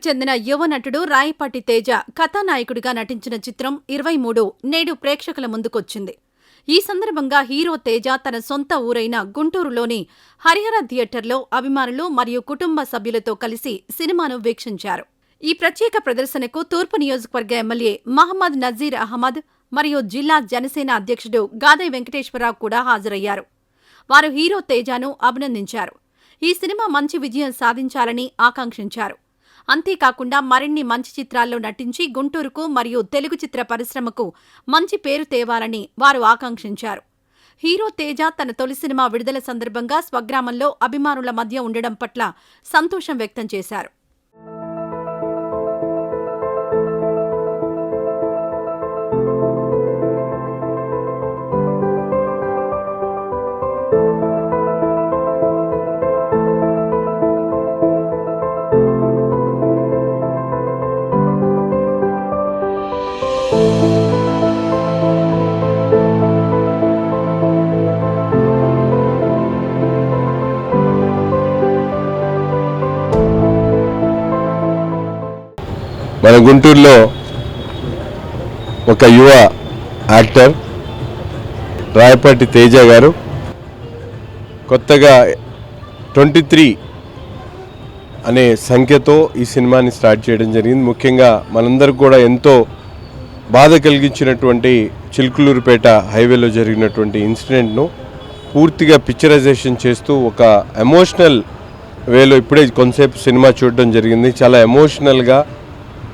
చెందిన యువ నటుడు రాయపాటి తేజ కథానాయకుడిగా నటించిన చిత్రం 23 నేడు ప్రేక్షకుల ముందుకొచ్చింది. ఈ సందర్భంగా హీరో తేజ తన సొంత ఊరైన గుంటూరులోని హరిహర థియేటర్లో అభిమానులు మరియు కుటుంబ సభ్యులతో కలిసి సినిమాను వీక్షించారు. ఈ ప్రత్యేక ప్రదర్శనకు తూర్పు నియోజకవర్గ ఎమ్మెల్యే మహమ్మద్ నజీర్ అహ్మద్ మరియు జిల్లా జనసేన అధ్యక్షుడు గాదె వెంకటేశ్వరరావు కూడా హాజరయ్యారు. వారు హీరో తేజను అభినందించారు. ఈ సినిమా మంచి విజయం సాధించాలని ఆకాంక్షించారు. అంతేకాకుండా మరిన్ని మంచి చిత్రాల్లో నటించి గుంటూరుకు మరియు తెలుగు చిత్ర పరిశ్రమకు మంచి పేరు తేవాలని వారు ఆకాంక్షించారు. హీరో తేజ తన తొలి సినిమా విడుదల సందర్భంగా స్వగ్రామంలో అభిమానుల మధ్య ఉండడం పట్ల సంతోషం వ్యక్తం చేశారు. మన గుంటూరులో ఒక యువ యాక్టర్ రాయపాటి తేజ గారు కొత్తగా 23 అనే సంఖ్యతో ఈ సినిమాని స్టార్ట్ చేయడం జరిగింది. ముఖ్యంగా మనందరికి కూడా ఎంతో బాధ కలిగించినటువంటి చిలుకలూరుపేట హైవేలో జరిగినటువంటి ఇన్సిడెంట్ను పూర్తిగా పిక్చరైజేషన్ చేస్తూ ఒక ఎమోషనల్ వేలో ఇప్పుడే కొంతసేపు సినిమా చూడడం జరిగింది. చాలా ఎమోషనల్గా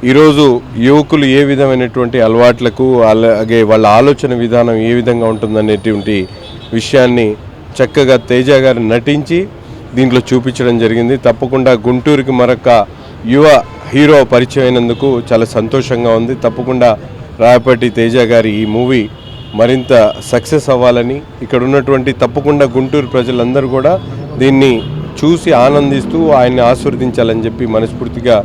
ఈరోజు యువకులు ఏ విధమైనటువంటి అలవాట్లకు అలాగే వాళ్ళ ఆలోచన విధానం ఏ విధంగా ఉంటుందనేటువంటి విషయాన్ని చక్కగా తేజ గారు నటించి దీంట్లో చూపించడం జరిగింది. తప్పకుండా గుంటూరుకి మరొక యువ హీరో పరిచయం అయినందుకు చాలా సంతోషంగా ఉంది. తప్పకుండా రాయపాటి తేజ గారి ఈ మూవీ మరింత సక్సెస్ అవ్వాలని ఇక్కడ ఉన్నటువంటి తప్పకుండా గుంటూరు ప్రజలందరూ కూడా దీన్ని చూసి ఆనందిస్తూ ఆయన్ని ఆశీర్వదించాలని చెప్పి మనస్ఫూర్తిగా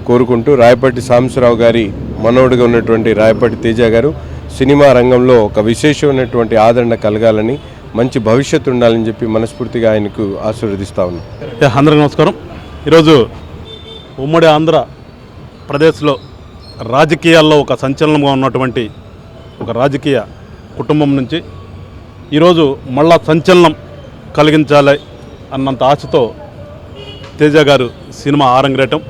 కోరుకుంటూ రాయపాటి సాంబశివరావు గారి మనోడుగా ఉన్నటువంటి రాయపాటి తేజ గారు సినిమా రంగంలో ఒక విశేషమైనటువంటి ఆదరణ కలగాలని మంచి భవిష్యత్తు ఉండాలని చెప్పి మనస్ఫూర్తిగా ఆయనకు ఆశీర్వదిస్తా ఉన్నాం. అందరికీ నమస్కారం. ఈరోజు ఉమ్మడి ఆంధ్ర ప్రదేశ్లో రాజకీయాల్లో ఒక సంచలనంగా ఉన్నటువంటి ఒక రాజకీయ కుటుంబం నుంచి ఈరోజు మళ్ళా సంచలనం కలిగించాలి అన్నంత ఆశతో తేజ గారు సినిమా ఆరంగేయటం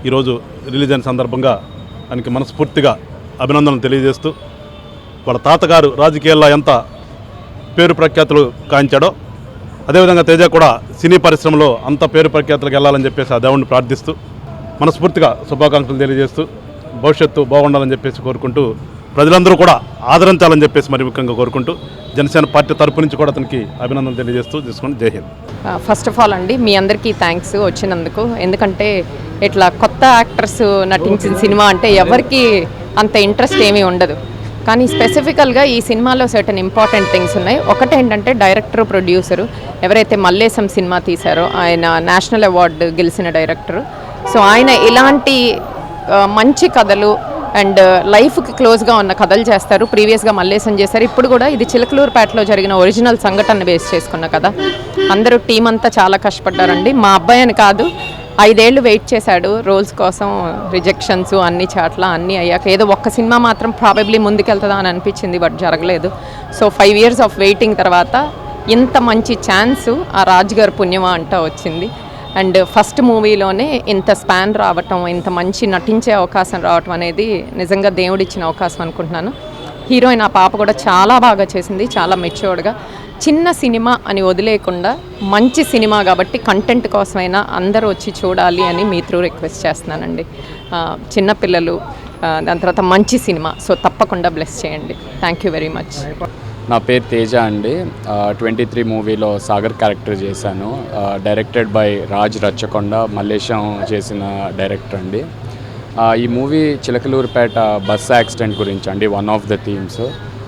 ఈరోజు రిలీజ్ అయిన సందర్భంగా ఆయనకి మనస్ఫూర్తిగా అభినందనలు తెలియజేస్తూ వాళ్ళ తాతగారు రాజకీయాల్లో ఎంత పేరు ప్రఖ్యాతులు కాంచాడో అదేవిధంగా తేజ కూడా సినీ పరిశ్రమలో అంత పేరు ప్రఖ్యాతులకు వెళ్ళాలని చెప్పేసి ఆ దేవుడిని ప్రార్థిస్తూ మనస్ఫూర్తిగా శుభాకాంక్షలు తెలియజేస్తూ భవిష్యత్తు బాగుండాలని చెప్పేసి కోరుకుంటూ ప్రజలందరూ కూడా ఆదరించాలని చెప్పేసి మరి ముఖ్యంగా కోరుకుంటూ జనసేన పార్టీ తరపు నుంచి కూడా అతనికి అభినందనలు తెలియజేస్తూ తీసుకుని జై హింద్. ఫస్ట్ ఆఫ్ ఆల్ అండి మీ అందరికీ థ్యాంక్స్ వచ్చినందుకు. ఎందుకంటే ఇట్లా కొత్త యాక్టర్స్ నటించిన సినిమా అంటే ఎవరికి అంత ఇంట్రెస్ట్ ఏమీ ఉండదు. కానీ స్పెసిఫికల్గా ఈ సినిమాలో సర్టన్ ఇంపార్టెంట్ థింగ్స్ ఉన్నాయి. ఒకటేంటంటే డైరెక్టర్ ప్రొడ్యూసరు ఎవరైతే మల్లేశం సినిమా తీశారో ఆయన నేషనల్ అవార్డు గెలిచిన డైరెక్టరు. సో ఆయన ఇలాంటి మంచి కథలు అండ్ లైఫ్కి క్లోజ్గా ఉన్న కథలు చేస్తారు. ప్రీవియస్గా మల్లేశం చేశారు. ఇప్పుడు కూడా ఇది చిలకలూరుపేటలో జరిగిన ఒరిజినల్ సంఘటన బేస్ చేసుకున్న కథ. అందరూ టీం అంతా చాలా కష్టపడ్డారండి. మా అబ్బాయి అని కాదు 5 ఏళ్ళు వెయిట్ చేశాడు రోల్స్ కోసం. రిజెక్షన్స్ అన్ని చాట్ల అన్నీ అయ్యాక ఏదో ఒక్క సినిమా మాత్రం ప్రాబబ్లీ ముందుకెళ్తుందా అని అనిపించింది, బట్ జరగలేదు. సో 5 years ఆఫ్ వెయిటింగ్ తర్వాత ఇంత మంచి ఛాన్స్ ఆ రాజుగారు పుణ్యమా అంటూ వచ్చింది. అండ్ ఫస్ట్ మూవీలోనే ఇంత స్పాన్ రావటం, ఇంత మంచి నటించే అవకాశం రావటం అనేది నిజంగా దేవుడిచ్చిన అవకాశం అనుకుంటున్నాను. హీరోయిన్ ఆ పాప కూడా చాలా బాగా చేసింది, చాలా మెచ్యూర్డ్గా. చిన్న సినిమా అని వదిలేకుండా మంచి సినిమా కాబట్టి కంటెంట్ కోసమైనా అందరూ వచ్చి చూడాలి అని మీ త్రూ రిక్వెస్ట్ చేస్తున్నానండి. చిన్నపిల్లలు దాని తర్వాత మంచి సినిమా, సో తప్పకుండా బ్లెస్ చేయండి. Thank you very much. నా పేరు తేజ అండి. 23 మూవీలో సాగర్ క్యారెక్టర్ చేశాను. డైరెక్టెడ్ బై రాజ్ రచ్చకొండ, మల్లేశం చేసిన డైరెక్టర్ అండి. ఈ మూవీ చిలకలూరుపేట బస్ యాక్సిడెంట్ గురించి అండి, one of the themes.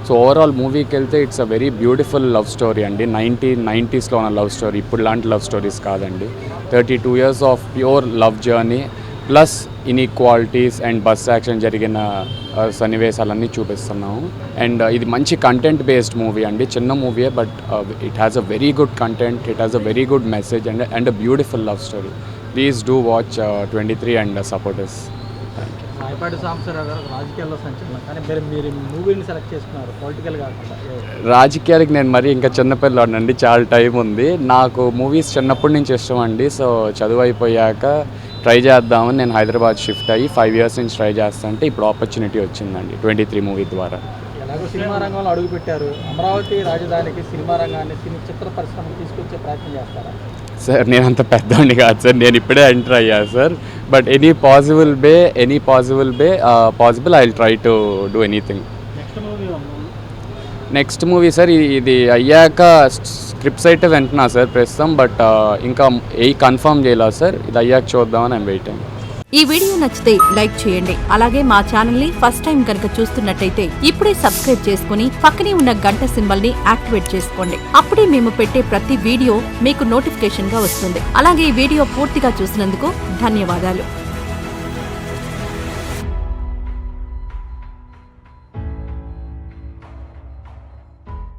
So overall మూవీకి వెళ్తే it's a very beautiful love story అండి. 1990sలో ఉన్న లవ్ స్టోరీ, ఇప్పుడు లాంటి లవ్ స్టోరీస్ కాదండి. 32 years of pure love journey plus inequalities and bus accident జరిగిన సన్నివేశాలన్నీ చూపిస్తున్నాము. అండ్ ఇది మంచి కంటెంట్ బేస్డ్ మూవీ అండి. చిన్న మూవీయే but it has a very good content, it has a very good message and a beautiful love story. Please do watch 23 and support us. Rayapati Sambasivarao గారు రాజకీయాల్లో సంచలనం, కానీ మీరు మూవీని సెలెక్ట్ చేసుకున్నారు పొలిటికల్ కాకుండా. రాజకీయాలకి నేను మరి ఇంకా చిన్నపిల్లాడినండి, చాలా టైం ఉంది. నాకు మూవీస్ చిన్నప్పటి నుంచి ఇష్టం అండి. సో చదువు అయిపోయాక ట్రై చేద్దామని నేను హైదరాబాద్ షిఫ్ట్ అయ్యి 5 years నుంచి ట్రై చేస్తా అంటే ఇప్పుడు ఆపర్చునిటీ వచ్చిందండి 23 మూవీ ద్వారా. ఎలాగో సినిమా రంగంలో అడుగుపెట్టారు, అమరావతి రాజధానికి సినిమా రంగాన్ని చిత్ర పరిశ్రమకు తీసుకొచ్చే ప్రయత్నం చేస్తారా? సార్ నేను అంత పెద్దవాడిని కాదు సార్, నేను ఇప్పుడే ఎంటర్ అయ్యా sir. But any possible I will try to do anything. Next movie sir ఇది అయ్యాక స్క్రిప్ట్స్ అయితే వింటున్నా సార్ ప్రస్తుతం, బట్ ఇంకా కన్ఫర్మ్ చేయలేదు సార్. ఇది అయ్యాక చూద్దామని ఐమ్ వెయిటింగ్. ఈ వీడియో నచ్చితే లైక్ చేయండి. అలాగే మా ఛానల్ ని ఫస్ట్ టైం కనుక చూస్తున్నట్టయితే ఇప్పుడే సబ్స్క్రైబ్ చేసుకుని పక్కనే ఉన్న గంట సింబల్ ని యాక్టివేట్ చేసుకోండి. అప్పుడే మేము పెట్టే ప్రతి వీడియో మీకు నోటిఫికేషన్ గా వస్తుంది. అలాగే ఈ వీడియో పూర్తిగా చూసినందుకు ధన్యవాదాలు.